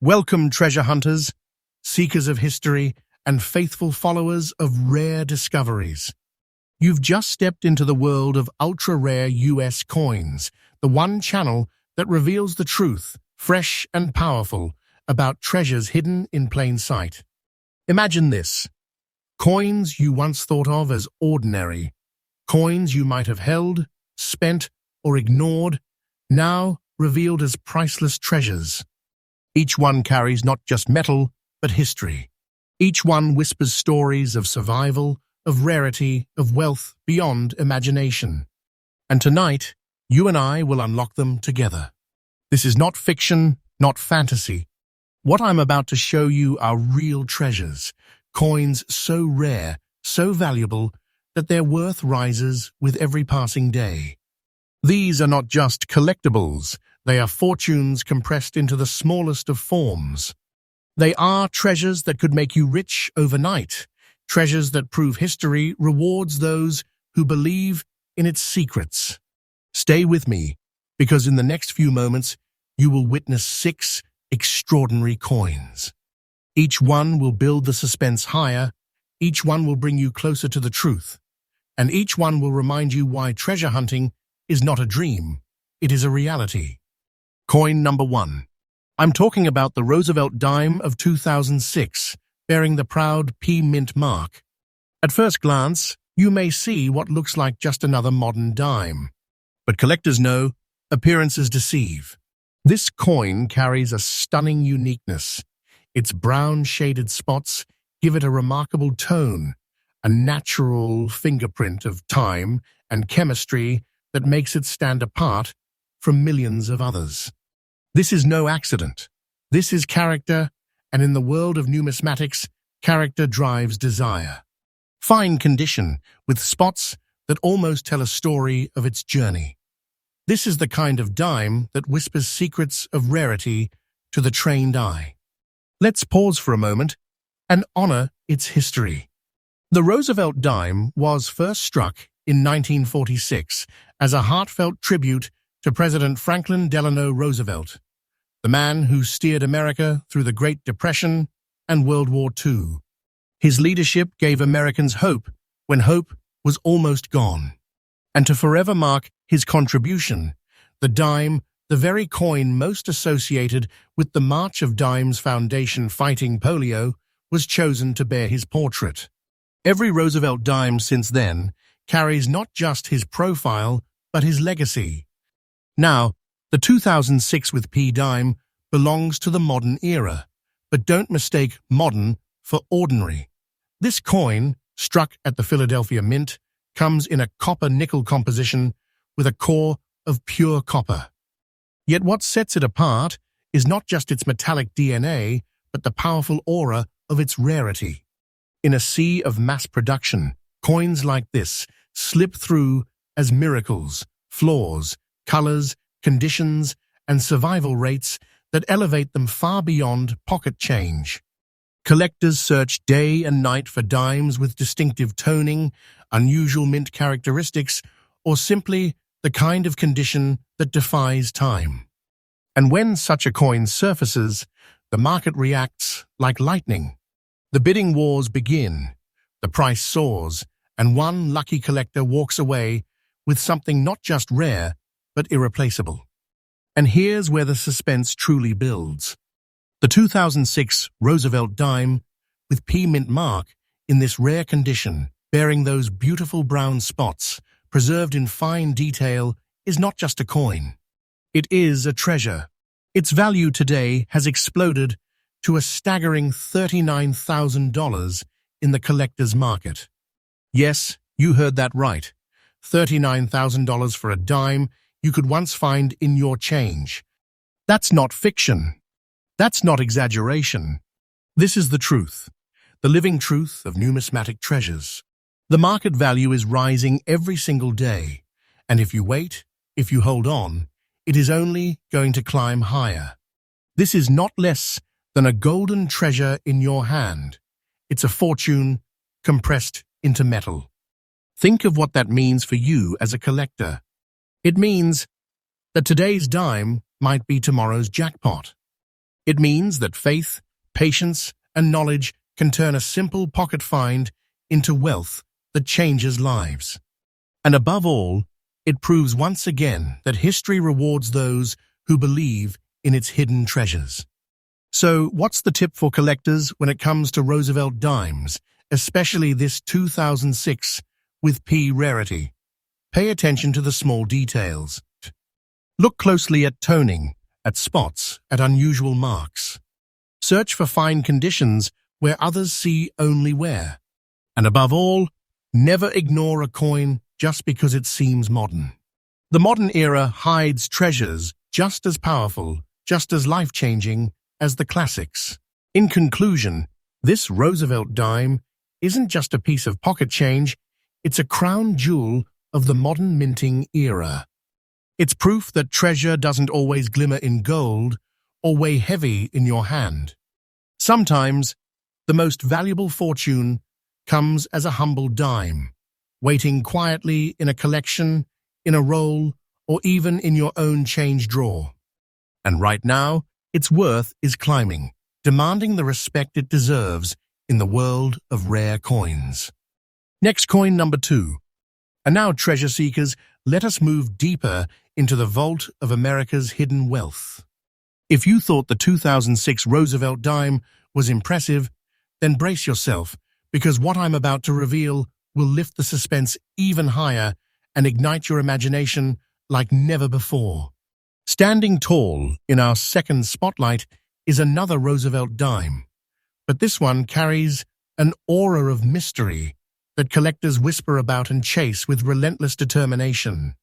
Welcome, treasure hunters, seekers of history, and faithful followers of rare discoveries. You've just stepped into the world of ultra-rare US coins, the one channel that reveals the truth, fresh and powerful, about treasures hidden in plain sight. Imagine this. Coins you once thought of as ordinary, coins you might have held, spent, or ignored, now revealed as priceless treasures. Each one carries not just metal, but history. Each one whispers stories of survival, of rarity, of wealth beyond imagination. And tonight, you and I will unlock them together. This is not fiction, not fantasy. What I'm about to show you are real treasures, coins so rare, so valuable, that their worth rises with every passing day. These are not just collectibles, they are fortunes compressed into the smallest of forms. They are treasures that could make you rich overnight, treasures that prove history rewards those who believe in its secrets. Stay with me, because in the next few moments, you will witness 6 extraordinary coins. Each one will build the suspense higher, each one will bring you closer to the truth, and each one will remind you why treasure hunting is not a dream, it is a reality. Coin number 1. I'm talking about the Roosevelt dime of 2006, bearing the proud P Mint mark. At first glance, you may see what looks like just another modern dime. But collectors know, appearances deceive. This coin carries a stunning uniqueness. Its brown-shaded spots give it a remarkable tone, a natural fingerprint of time and chemistry that makes it stand apart from millions of others. This is no accident. This is character, and in the world of numismatics, character drives desire. Fine condition, with spots that almost tell a story of its journey. This is the kind of dime that whispers secrets of rarity to the trained eye. Let's pause for a moment and honor its history. The Roosevelt dime was first struck in 1946 as a heartfelt tribute to President Franklin Delano Roosevelt, the man who steered America through the Great Depression and World War II. His leadership gave Americans hope when hope was almost gone. And to forever mark his contribution, the dime, the very coin most associated with the March of Dimes Foundation fighting polio, was chosen to bear his portrait. Every Roosevelt dime since then carries not just his profile, but his legacy. Now, the 2006 with P dime belongs to the modern era, but don't mistake modern for ordinary. This coin, struck at the Philadelphia Mint, comes in a copper-nickel composition with a core of pure copper. Yet what sets it apart is not just its metallic DNA, but the powerful aura of its rarity. In a sea of mass production, coins like this slip through as miracles, flaws, colors, conditions, and survival rates that elevate them far beyond pocket change. Collectors search day and night for dimes with distinctive toning, unusual mint characteristics, or simply the kind of condition that defies time. And when such a coin surfaces, the market reacts like lightning. The bidding wars begin, the price soars, and one lucky collector walks away with something not just rare, but irreplaceable. And here's where the suspense truly builds. The 2006 Roosevelt dime with P Mint mark in this rare condition, bearing those beautiful brown spots, preserved in fine detail, is not just a coin. It is a treasure. Its value today has exploded to a staggering $39,000 in the collector's market. Yes, you heard that right. $39,000 for a dime you could once find in your change. That's not fiction. That's not exaggeration. This is the truth, the living truth of numismatic treasures. The market value is rising every single day, and if you wait, if you hold on, it is only going to climb higher. This is not less than a golden treasure in your hand. It's a fortune compressed into metal. Think of what that means for you as a collector. It means that today's dime might be tomorrow's jackpot. It means that faith, patience, and knowledge can turn a simple pocket find into wealth that changes lives. And above all, it proves once again that history rewards those who believe in its hidden treasures. So, what's the tip for collectors when it comes to Roosevelt dimes, especially this 2006 with P rarity? Pay attention to the small details. Look closely at toning, at spots, at unusual marks. Search for fine conditions where others see only wear. And above all, never ignore a coin just because it seems modern. The modern era hides treasures just as powerful, just as life-changing as the classics. In conclusion, this Roosevelt dime isn't just a piece of pocket change, it's a crown jewel of the modern minting era. It's proof that treasure doesn't always glimmer in gold or weigh heavy in your hand. Sometimes, the most valuable fortune comes as a humble dime, waiting quietly in a collection, in a roll, or even in your own change drawer. And right now, its worth is climbing, demanding the respect it deserves in the world of rare coins. Next coin number 2. And now, treasure seekers, let us move deeper into the vault of America's hidden wealth. If you thought the 2006 Roosevelt dime was impressive, then brace yourself, because what I'm about to reveal will lift the suspense even higher and ignite your imagination like never before. Standing tall in our second spotlight is another Roosevelt dime, but this one carries an aura of mystery that collectors whisper about and chase with relentless determination.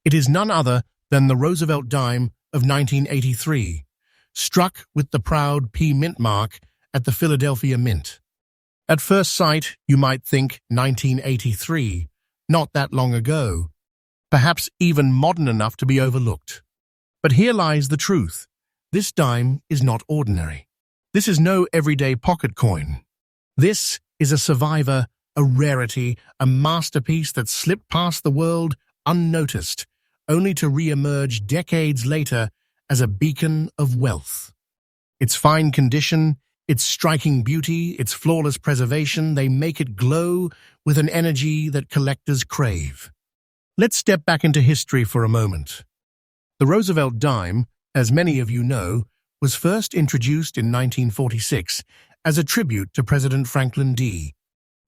It is none other than the Roosevelt dime of 1983, struck with the proud P mint mark at the Philadelphia Mint. At first sight, you might think 1983, not that long ago, perhaps even modern enough to be overlooked. But here lies the truth. This dime is not ordinary. This is no everyday pocket coin. This is a survivor, a rarity, a masterpiece that slipped past the world unnoticed, only to re-emerge decades later as a beacon of wealth. Its fine condition, its striking beauty, its flawless preservation, they make it glow with an energy that collectors crave. Let's step back into history for a moment. The Roosevelt dime, as many of you know, was first introduced in 1946 as a tribute to President Franklin D.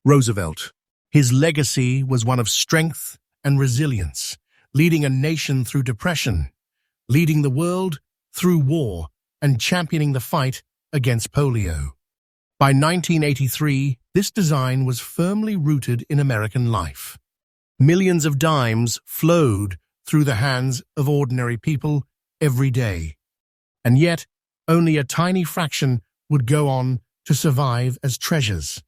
Roosevelt. His legacy was one of strength and resilience, leading a nation through depression, leading the world through war, and championing the fight against polio. By 1983, this design was firmly rooted in American life. Millions of dimes flowed through the hands of ordinary people every day. And yet, only a tiny fraction would go on to survive as treasures.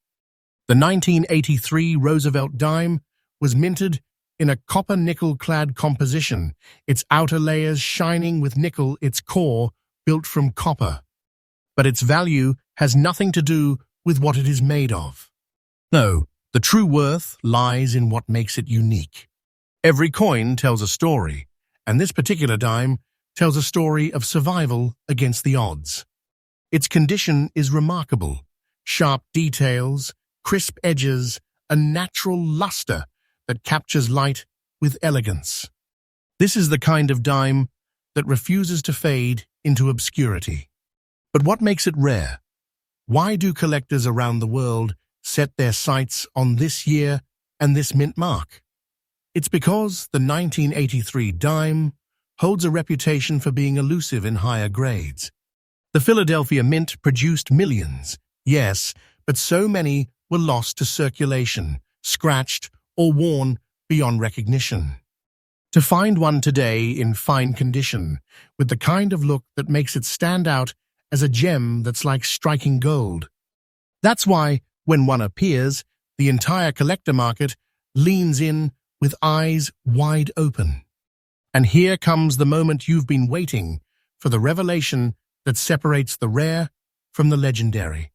The 1983 Roosevelt dime was minted in a copper-nickel-clad composition, its outer layers shining with nickel, its core built from copper. But its value has nothing to do with what it is made of. No, the true worth lies in what makes it unique. Every coin tells a story, and this particular dime tells a story of survival against the odds. Its condition is remarkable. Sharp details, crisp edges, a natural luster that captures light with elegance. This is the kind of dime that refuses to fade into obscurity. But what makes it rare? Why do collectors around the world set their sights on this year and this mint mark? It's because the 1983 dime holds a reputation for being elusive in higher grades. The Philadelphia Mint produced millions, yes, but so many were lost to circulation, scratched, or worn beyond recognition. To find one today in fine condition, with the kind of look that makes it stand out as a gem that's like striking gold. That's why, when one appears, the entire collector market leans in with eyes wide open. And here comes the moment you've been waiting for, the revelation that separates the rare from the legendary.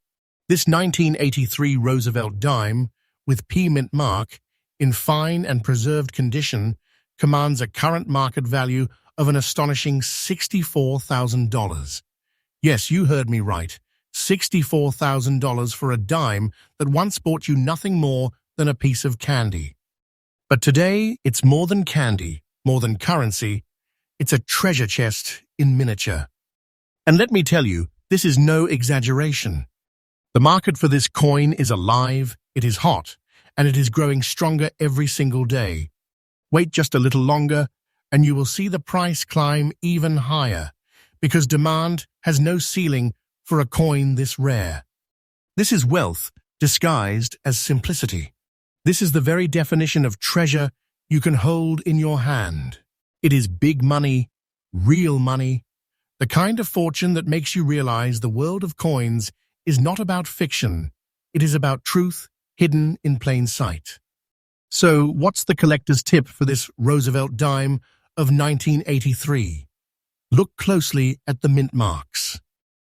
This 1983 Roosevelt dime, with P mint mark, in fine and preserved condition, commands a current market value of an astonishing $64,000. Yes, you heard me right. $64,000 for a dime that once bought you nothing more than a piece of candy. But today, it's more than candy, more than currency. It's a treasure chest in miniature. And let me tell you, this is no exaggeration. The market for this coin is alive, it is hot, and it is growing stronger every single day. Wait just a little longer, and you will see the price climb even higher, because demand has no ceiling for a coin this rare. This is wealth disguised as simplicity. This is the very definition of treasure you can hold in your hand. It is big money, real money, the kind of fortune that makes you realize the world of coins is not about fiction. It is about truth hidden in plain sight. So, what's the collector's tip for this Roosevelt dime of 1983? Look closely at the mint marks.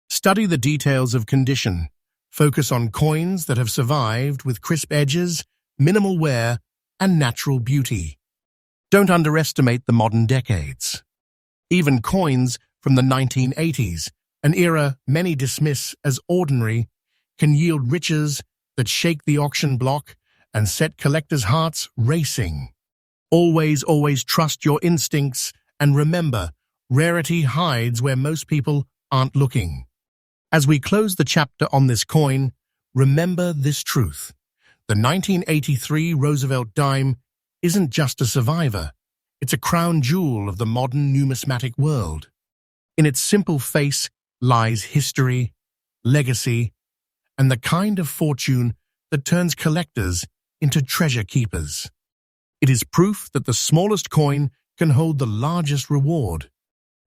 Study the details of condition. Focus on coins that have survived with crisp edges, minimal wear, and natural beauty. Don't underestimate the modern decades. Even coins from the 1980s, an era many dismiss as ordinary, can yield riches that shake the auction block and set collectors' hearts racing. Always, always trust your instincts, and remember, rarity hides where most people aren't looking. As we close the chapter on this coin, remember this truth. The 1983 Roosevelt dime isn't just a survivor. It's a crown jewel of the modern numismatic world. In its simple face lies history, legacy, and the kind of fortune that turns collectors into treasure keepers. It is proof that the smallest coin can hold the largest reward.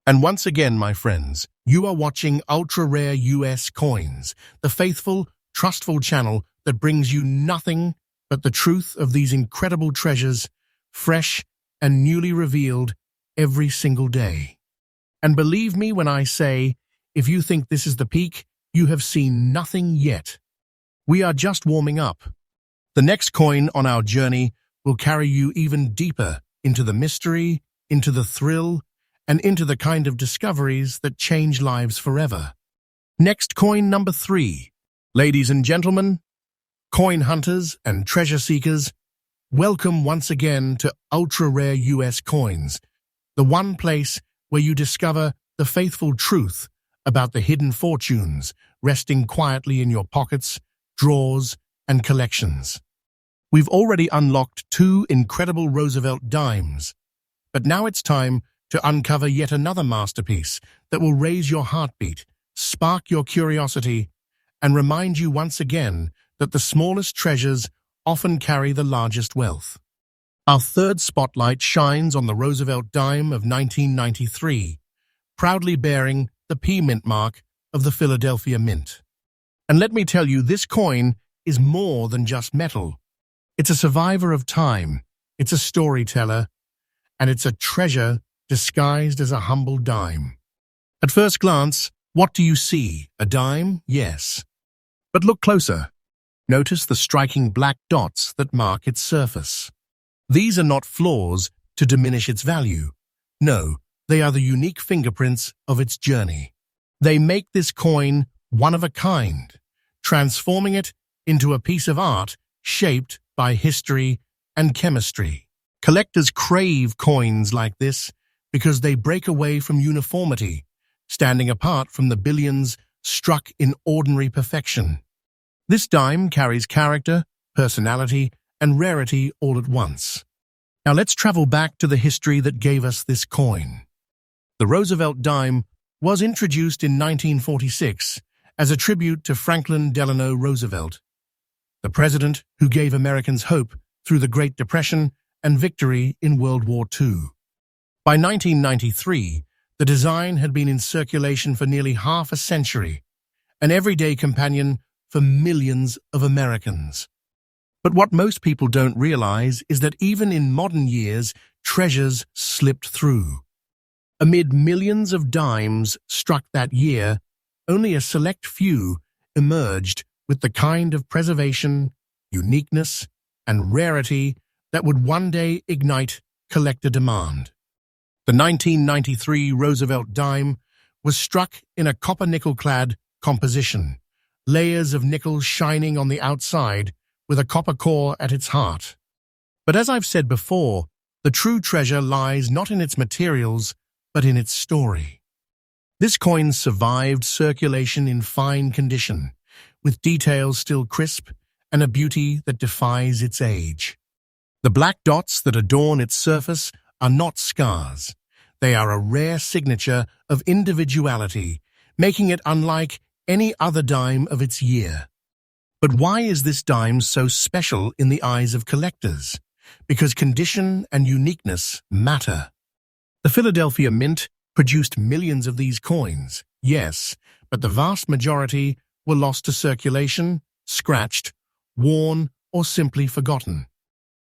And once again, my friends, you are watching ultra-rare US coins, the faithful, trustful channel that brings you nothing but the truth of these incredible treasures, fresh and newly revealed every single day. And believe me when I say, if you think this is the peak, you have seen nothing yet. We are just warming up. The next coin on our journey will carry you even deeper into the mystery, into the thrill, and into the kind of discoveries that change lives forever. Next, coin number 3. Ladies and gentlemen, coin hunters and treasure seekers, welcome once again to ultra-rare US coins, the one place where you discover the faithful truth about the hidden fortunes resting quietly in your pockets, drawers, and collections. We've already unlocked 2 incredible Roosevelt dimes, but now it's time to uncover yet another masterpiece that will raise your heartbeat, spark your curiosity, and remind you once again that the smallest treasures often carry the largest wealth. Our third spotlight shines on the Roosevelt dime of 1993, proudly bearing the P Mint mark of the Philadelphia Mint. And let me tell you, this coin is more than just metal. It's a survivor of time, it's a storyteller, and it's a treasure disguised as a humble dime. At first glance, what do you see? A dime? Yes. But look closer. Notice the striking black dots that mark its surface. These are not flaws to diminish its value. No, they are the unique fingerprints of its journey. They make this coin one of a kind, transforming it into a piece of art shaped by history and chemistry. Collectors crave coins like this because they break away from uniformity, standing apart from the billions struck in ordinary perfection. This dime carries character, personality, and rarity all at once. Now let's travel back to the history that gave us this coin. The Roosevelt dime was introduced in 1946 as a tribute to Franklin Delano Roosevelt, the president who gave Americans hope through the Great Depression and victory in World War II. By 1993, the design had been in circulation for nearly half a century, an everyday companion for millions of Americans. But what most people don't realize is that even in modern years, treasures slipped through. Amid millions of dimes struck that year, only a select few emerged with the kind of preservation, uniqueness, and rarity that would one day ignite collector demand. The 1993 Roosevelt dime was struck in a copper-nickel-clad composition, layers of nickel shining on the outside with a copper core at its heart. But as I've said before, the true treasure lies not in its materials, but in its story. This coin survived circulation in fine condition, with details still crisp and a beauty that defies its age. The black dots that adorn its surface are not scars. They are a rare signature of individuality, making it unlike any other dime of its year. But why is this dime so special in the eyes of collectors? Because condition and uniqueness matter. The Philadelphia Mint produced millions of these coins, yes, but the vast majority were lost to circulation, scratched, worn, or simply forgotten.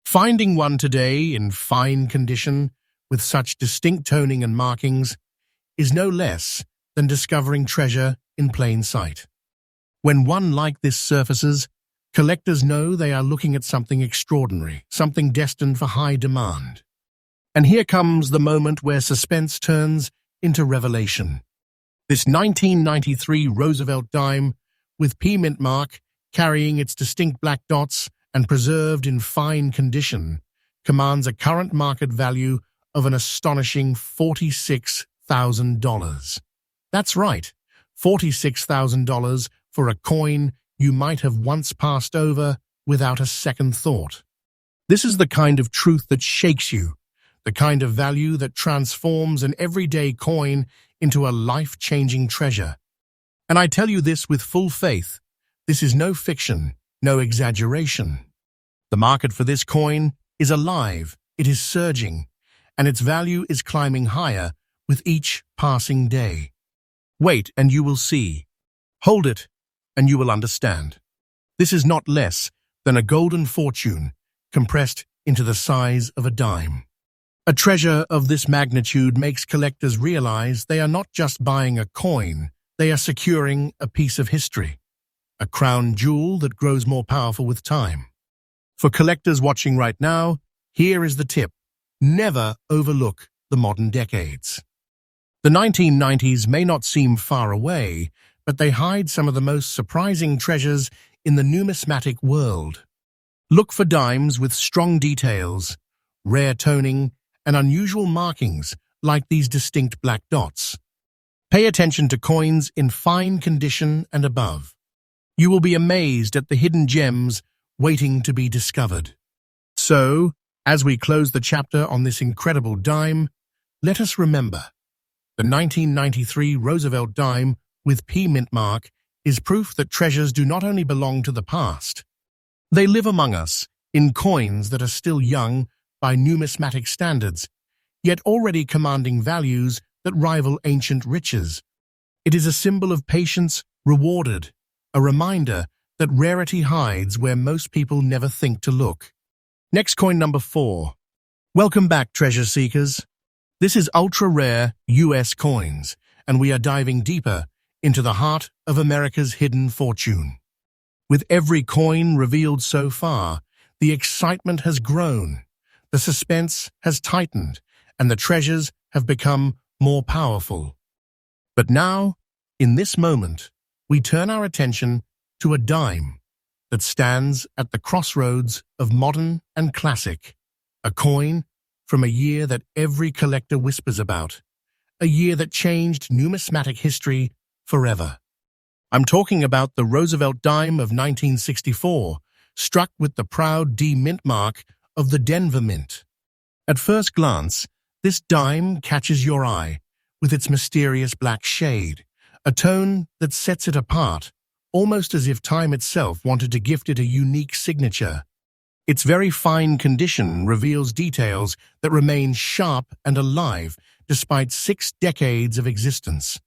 Finding one today in fine condition, with such distinct toning and markings, is no less than discovering treasure in plain sight. When one like this surfaces, collectors know they are looking at something extraordinary, something destined for high demand. And here comes the moment where suspense turns into revelation. This 1993 Roosevelt dime, with P mint mark, carrying its distinct black dots and preserved in fine condition, commands a current market value of an astonishing $46,000. That's right, $46,000 for a coin you might have once passed over without a second thought. This is the kind of truth that shakes you, the kind of value that transforms an everyday coin into a life-changing treasure. And I tell you this with full faith, this is no fiction, no exaggeration. The market for this coin is alive, it is surging, and its value is climbing higher with each passing day. Wait and you will see. Hold it and you will understand. This is not less than a golden fortune compressed into the size of a dime. A treasure of this magnitude makes collectors realize they are not just buying a coin, they are securing a piece of history, a crown jewel that grows more powerful with time. For collectors watching right now, here is the tip. Never overlook the modern decades. The 1990s may not seem far away, but they hide some of the most surprising treasures in the numismatic world. Look for dimes with strong details, rare toning, and unusual markings like these distinct black dots. Pay attention to coins in fine condition and above. You will be amazed at the hidden gems waiting to be discovered. So, as we close the chapter on this incredible dime, let us remember, the 1993 Roosevelt dime with P mint mark is proof that treasures do not only belong to the past. They live among us in coins that are still young by numismatic standards, yet already commanding values that rival ancient riches. It is a symbol of patience rewarded, a reminder that rarity hides where most people never think to look. Next coin number 4. Welcome back, treasure seekers. This is ultra-rare US coins, and we are diving deeper into the heart of America's hidden fortune. With every coin revealed so far, the excitement has grown, the suspense has tightened, and the treasures have become more powerful. But now, in this moment, we turn our attention to a dime that stands at the crossroads of modern and classic, a coin from a year that every collector whispers about, a year that changed numismatic history forever. I'm talking about the Roosevelt dime of 1964, struck with the proud D mint mark of the Denver Mint. At first glance, this dime catches your eye with its mysterious black shade, a tone that sets it apart, almost as if time itself wanted to gift it a unique signature. Its very fine condition reveals details that remain sharp and alive despite 6 decades of existence.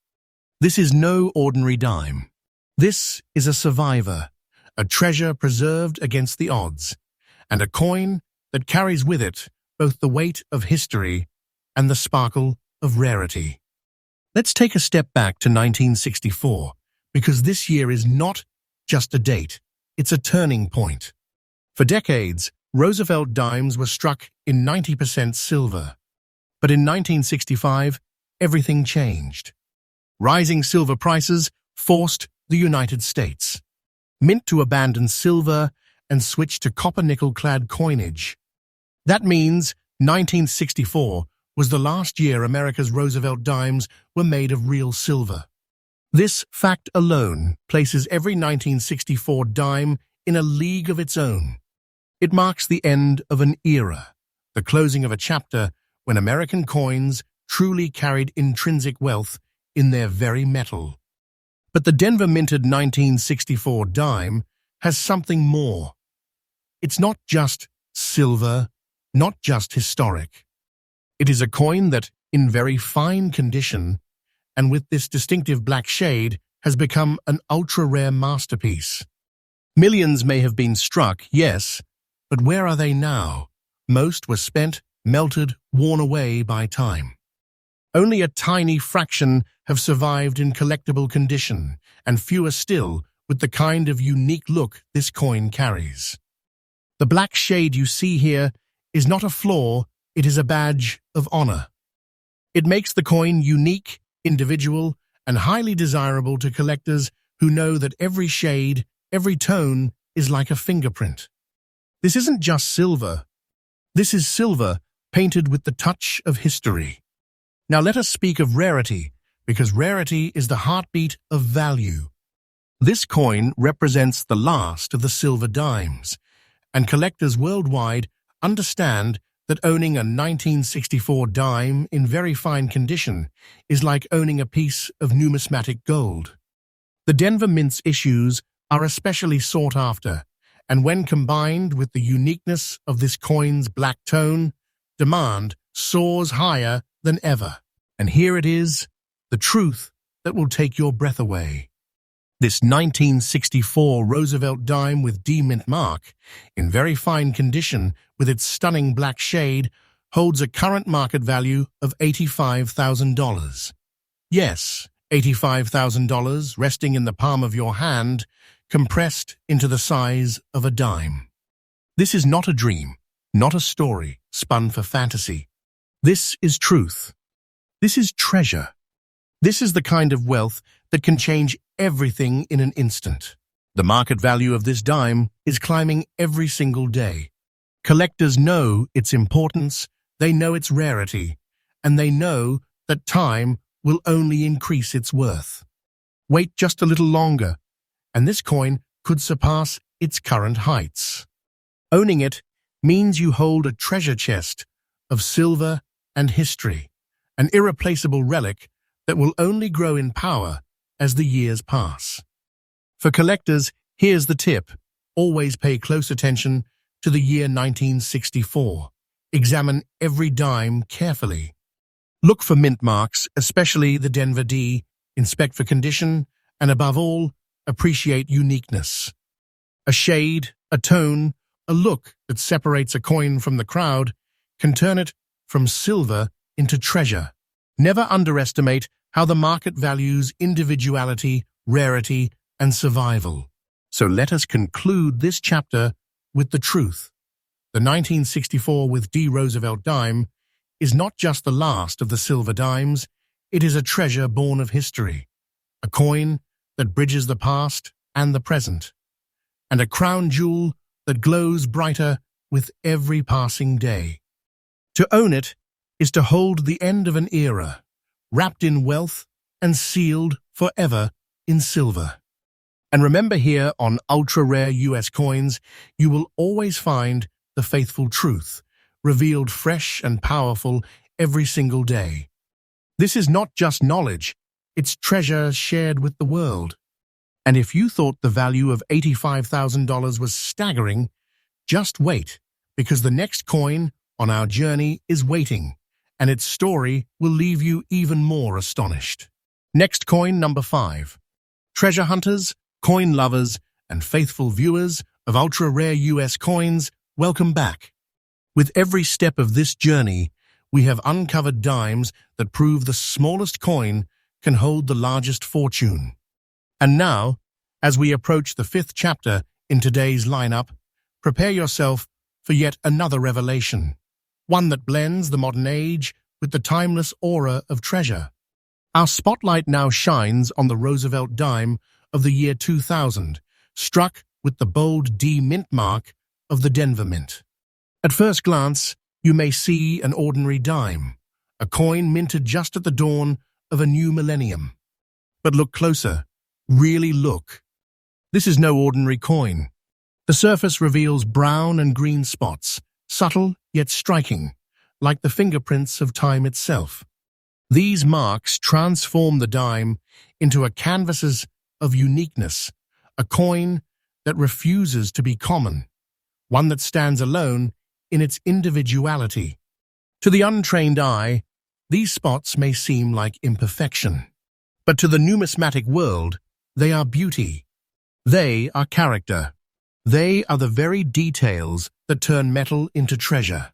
This is no ordinary dime. This is a survivor, a treasure preserved against the odds, and a coin that carries with it both the weight of history and the sparkle of rarity. Let's take a step back to 1964, because this year is not just a date, it's a turning point. For decades, Roosevelt dimes were struck in 90% silver. But in 1965, everything changed. rising silver prices forced the United States Mint to abandon silver and switch to copper-nickel-clad coinage. That means 1964 was the last year America's Roosevelt dimes were made of real silver. This fact alone places every 1964 dime in a league of its own. It marks the end of an era, the closing of a chapter when American coins truly carried intrinsic wealth in their very metal. But the Denver-minted 1964 dime has something more. It's not just silver, not just historic. It is a coin that, in very fine condition, and with this distinctive black shade, has become an ultra-rare masterpiece. Millions may have been struck, yes, but where are they now? Most were spent, melted, worn away by time. Only a tiny fraction have survived in collectible condition, and fewer still with the kind of unique look this coin carries. The black shade you see here is not a flaw, it is a badge of honor. It makes the coin unique, individual, and highly desirable to collectors who know that every shade, every tone is like a fingerprint. This isn't just silver. This is silver painted with the touch of history. Now let us speak of rarity, because rarity is the heartbeat of value. This coin represents the last of the silver dimes, and collectors worldwide understand that owning a 1964 dime in very fine condition is like owning a piece of numismatic gold. The Denver Mint's issues are especially sought after, and when combined with the uniqueness of this coin's black tone, demand soars higher than ever. And here it is, the truth that will take your breath away. This 1964 Roosevelt dime with D-Mint mark, in very fine condition with its stunning black shade, holds a current market value of $85,000. Yes, $85,000 resting in the palm of your hand, compressed into the size of a dime. This is not a dream, not a story spun for fantasy. This is truth. This is treasure. This is the kind of wealth that can change everything in an instant. The market value of this dime is climbing every single day. Collectors know its importance, they know its rarity, and they know that time will only increase its worth. Wait just a little longer, and this coin could surpass its current heights. Owning it means you hold a treasure chest of silver and history, an irreplaceable relic that will only grow in power as the years pass. For collectors, here's the tip. Always pay close attention to the year 1964. Examine every dime carefully. Look for mint marks, especially the Denver D. Inspect for condition, and above all, appreciate uniqueness. A shade, a tone, a look that separates a coin from the crowd can turn it from silver into treasure. Never underestimate how the market values individuality, rarity, and survival. So let us conclude this chapter with the truth. The 1964 with D. Roosevelt dime is not just the last of the silver dimes, it is a treasure born of history, a coin that bridges the past and the present, and a crown jewel that glows brighter with every passing day. To own it is to hold the end of an era, wrapped in wealth and sealed forever in silver. And remember, here on ultra-rare US coins, you will always find the faithful truth, revealed fresh and powerful every single day. This is not just knowledge, it's treasure shared with the world. And if you thought the value of $85,000 was staggering, just wait, because the next coin on our journey is waiting, and its story will leave you even more astonished. Next coin, number 5. Treasure hunters, coin lovers, and faithful viewers of ultra-rare US coins, welcome back. With every step of this journey, we have uncovered dimes that prove the smallest coin can hold the largest fortune. And now, as we approach the 5th chapter in today's lineup, prepare yourself for yet another revelation, one that blends the modern age with the timeless aura of treasure. Our spotlight now shines on the Roosevelt dime of the year 2000, struck with the bold D mint mark of the Denver Mint. At first glance, you may see an ordinary dime, a coin minted just at the dawn of a new millennium. But look closer. Really look. This is no ordinary coin. The surface reveals brown and green spots, subtle yet striking, like the fingerprints of time itself. These marks transform the dime into a canvas of uniqueness, a coin that refuses to be common, one that stands alone in its individuality. To the untrained eye, these spots may seem like imperfection, but to the numismatic world, they are beauty. They are character. They are the very details that turn metal into treasure.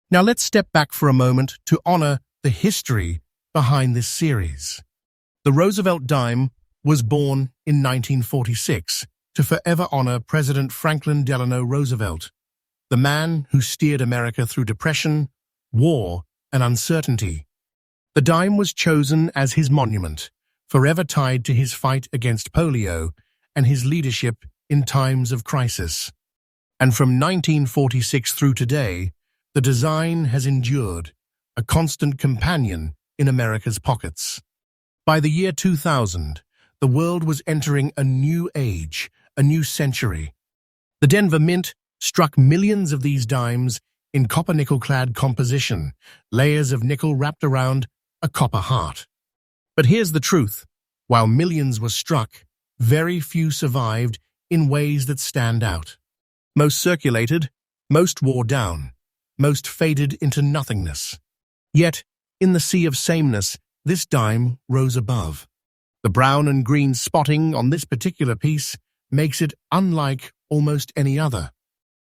Now let's step back for a moment to honor the history behind this series. The Roosevelt dime was born in 1946 to forever honor President Franklin Delano Roosevelt, the man who steered America through depression, war, and uncertainty. The dime was chosen as his monument, forever tied to his fight against polio and his leadership in times of crisis. And from 1946 through today, the design has endured, a constant companion in America's pockets. By the year 2000, the world was entering a new age, a new century. The Denver Mint struck millions of these dimes in copper-nickel-clad composition, layers of nickel wrapped around a copper heart. But here's the truth. While millions were struck, very few survived in ways that stand out. Most circulated, most wore down, most faded into nothingness. Yet, in the sea of sameness, this dime rose above. The brown and green spotting on this particular piece makes it unlike almost any other.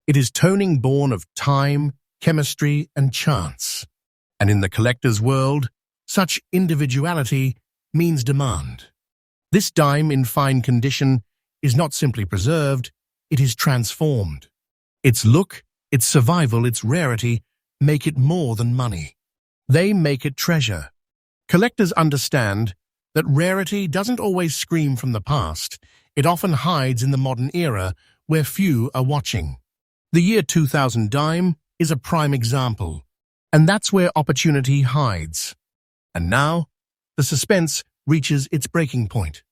It is toning born of time, chemistry, and chance. And in the collector's world, such individuality means demand. This dime in fine condition is not simply preserved, it is transformed. Its look, its survival, its rarity make it more than money. They make it treasure. Collectors understand that rarity doesn't always scream from the past. It often hides in the modern era where few are watching. The year 2000 dime is a prime example, and that's where opportunity hides. And now, the suspense reaches its breaking point.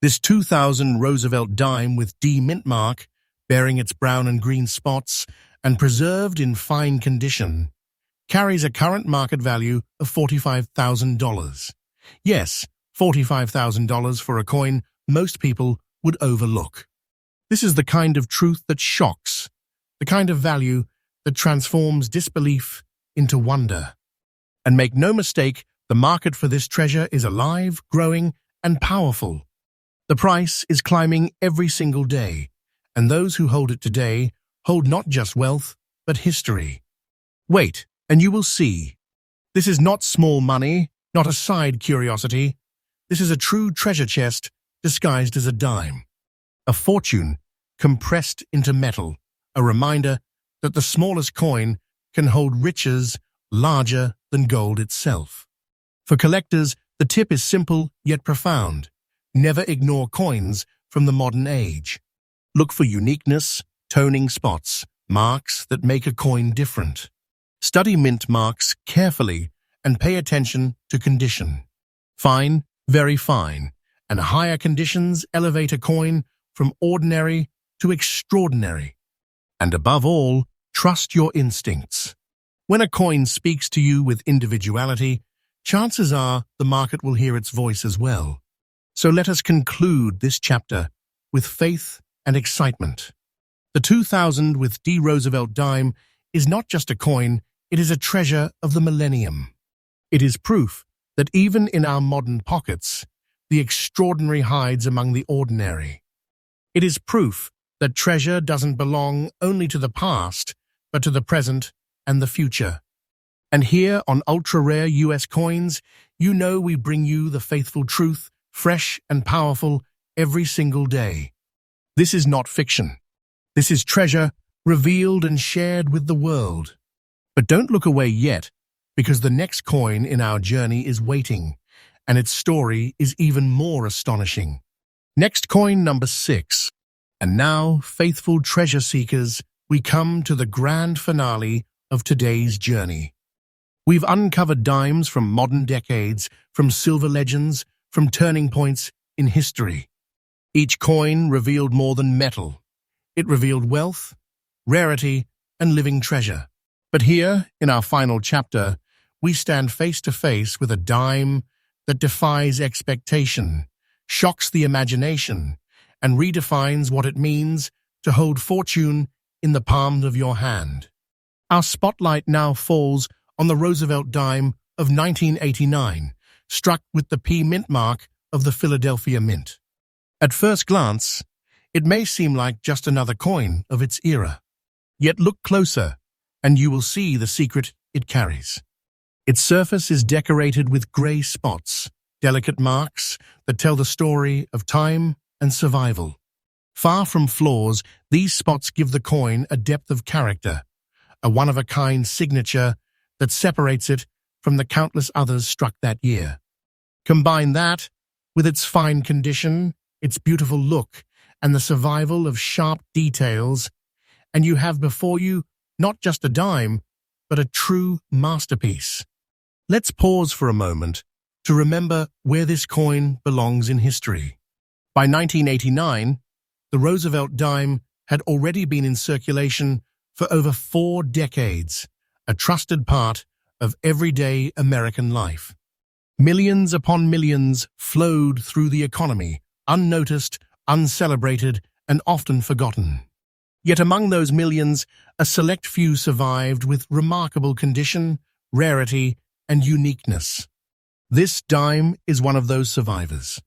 This 2000 Roosevelt dime with D mint mark, bearing its brown and green spots and preserved in fine condition, carries a current market value of $45,000. Yes, $45,000 for a coin most people would overlook. This is the kind of truth that shocks, the kind of value that transforms disbelief into wonder. And make no mistake, the market for this treasure is alive, growing, and powerful. The price is climbing every single day, and those who hold it today hold not just wealth, but history. Wait, and you will see. This is not small money, not a side curiosity. This is a true treasure chest disguised as a dime. A fortune compressed into metal, a reminder that the smallest coin can hold riches larger than gold itself. For collectors, the tip is simple yet profound. Never ignore coins from the modern age. Look for uniqueness, toning spots, marks that make a coin different. Study mint marks carefully and pay attention to condition. Fine, very fine, and higher conditions elevate a coin from ordinary to extraordinary. And above all, trust your instincts. When a coin speaks to you with individuality, chances are the market will hear its voice as well. So let us conclude this chapter with faith and excitement. The 2000 with D. Roosevelt dime is not just a coin, it is a treasure of the millennium. It is proof that even in our modern pockets, the extraordinary hides among the ordinary. It is proof that treasure doesn't belong only to the past, but to the present and the future. And here on ultra-rare US coins, you know we bring you the faithful truth, fresh and powerful every single day. This is not fiction. This is treasure revealed and shared with the world. But don't look away yet, because the next coin in our journey is waiting, and its story is even more astonishing. Next coin number 6. And now, faithful treasure seekers, we come to the grand finale of today's journey. We've uncovered dimes from modern decades, from silver legends, from turning points in history. Each coin revealed more than metal. It revealed wealth, rarity, and living treasure. But here, in our final chapter, we stand face to face with a dime that defies expectation, shocks the imagination, and redefines what it means to hold fortune in the palm of your hand. Our spotlight now falls on the Roosevelt dime of 1989, struck with the P mint mark of the Philadelphia Mint. At first glance, it may seem like just another coin of its era. Yet look closer, and you will see the secret it carries. Its surface is decorated with gray spots, delicate marks that tell the story of time and survival. Far from flaws, these spots give the coin a depth of character, a one-of-a-kind signature that separates it from the countless others struck that year. Combine that with its fine condition, its beautiful look, and the survival of sharp details, and you have before you not just a dime, but a true masterpiece. Let's pause for a moment to remember where this coin belongs in history. By 1989, the Roosevelt dime had already been in circulation for over 4 decades, a trusted part of everyday American life. Millions upon millions flowed through the economy, unnoticed, uncelebrated, and often forgotten. Yet among those millions, a select few survived with remarkable condition, rarity, and uniqueness. This dime is one of those survivors.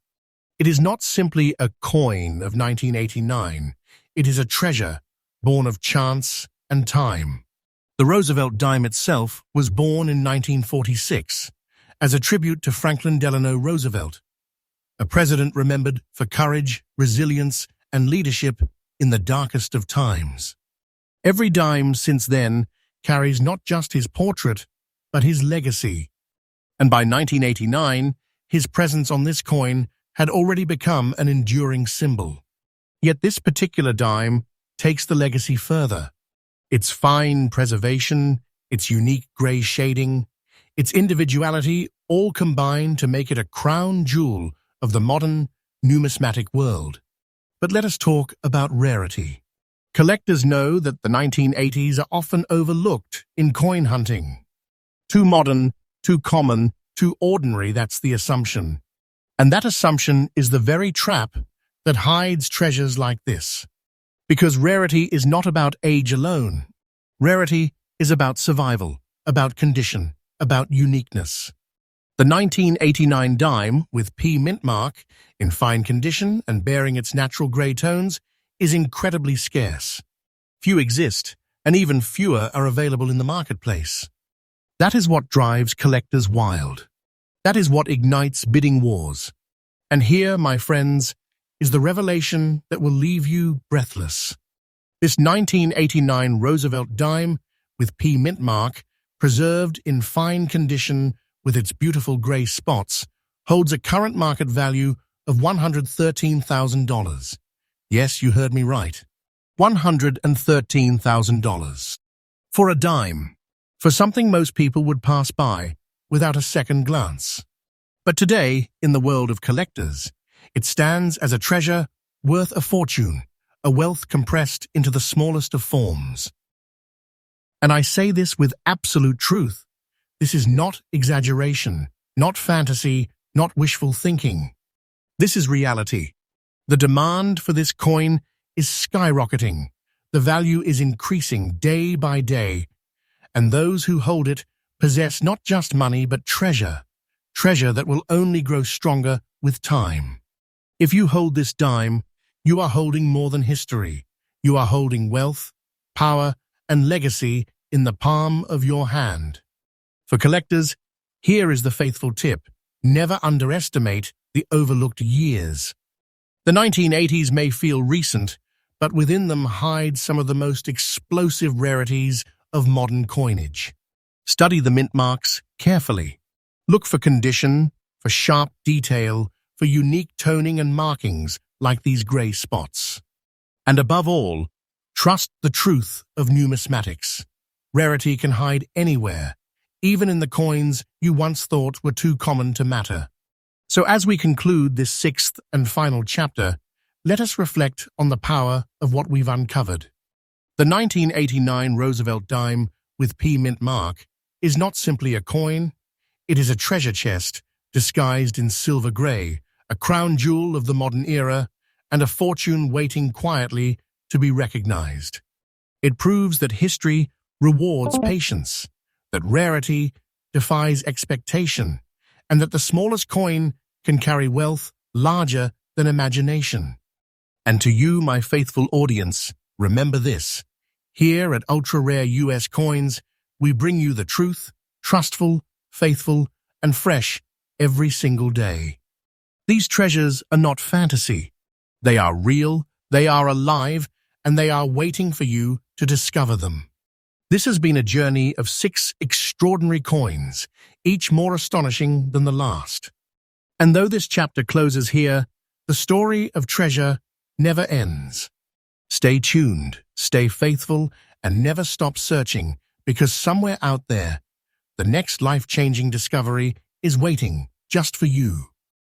It is not simply a coin of 1989. It is a treasure born of chance and time. The Roosevelt dime itself was born in 1946 as a tribute to Franklin Delano Roosevelt, a president remembered for courage, resilience, and leadership in the darkest of times. Every dime since then carries not just his portrait, but his legacy. And by 1989, his presence on this coin had already become an enduring symbol. Yet this particular dime takes the legacy further. Its fine preservation, its unique gray shading, its individuality all combine to make it a crown jewel of the modern numismatic world. But let us talk about rarity. Collectors know that the 1980s are often overlooked in coin hunting. Too modern, too common, too ordinary, that's the assumption. And that assumption is the very trap that hides treasures like this. Because rarity is not about age alone. Rarity is about survival, about condition, about uniqueness. The 1989 dime, with P mint mark, in fine condition and bearing its natural grey tones, is incredibly scarce. Few exist, and even fewer are available in the marketplace. That is what drives collectors wild. That is what ignites bidding wars. And here, my friends, is the revelation that will leave you breathless. This 1989 Roosevelt dime, with P mint mark, preserved in fine condition with its beautiful grey spots, holds a current market value of $113,000. Yes, you heard me right. $113,000. For a dime. For something most people would pass by without a second glance. But today, in the world of collectors, it stands as a treasure worth a fortune, a wealth compressed into the smallest of forms. And I say this with absolute truth. This is not exaggeration, not fantasy, not wishful thinking. This is reality. The demand for this coin is skyrocketing. The value is increasing day by day. And those who hold it possess not just money but treasure. Treasure that will only grow stronger with time. If you hold this dime, you are holding more than history. You are holding wealth, power, and legacy in the palm of your hand. For collectors, here is the faithful tip. Never underestimate the overlooked years. The 1980s may feel recent, but within them hide some of the most explosive rarities of modern coinage. Study the mint marks carefully. Look for condition, for sharp detail, for unique toning and markings like these gray spots. And above all, trust the truth of numismatics. Rarity can hide anywhere, even in the coins you once thought were too common to matter. So as we conclude this sixth and final chapter, let us reflect on the power of what we've uncovered. The 1989 Roosevelt dime with P mint mark is not simply a coin, it is a treasure chest disguised in silver gray, a crown jewel of the modern era, and a fortune waiting quietly to be recognized. It proves that history rewards patience, that rarity defies expectation, and that the smallest coin can carry wealth larger than imagination. And to you, my faithful audience, remember this. Here at Ultra Rare US Coins, we bring you the truth, trustful, faithful, and fresh every single day. These treasures are not fantasy. They are real, they are alive, and they are waiting for you to discover them. This has been a journey of 6 extraordinary coins, each more astonishing than the last. And though this chapter closes here, the story of treasure never ends. Stay tuned, stay faithful, and never stop searching, because somewhere out there, the next life-changing discovery is waiting just for you.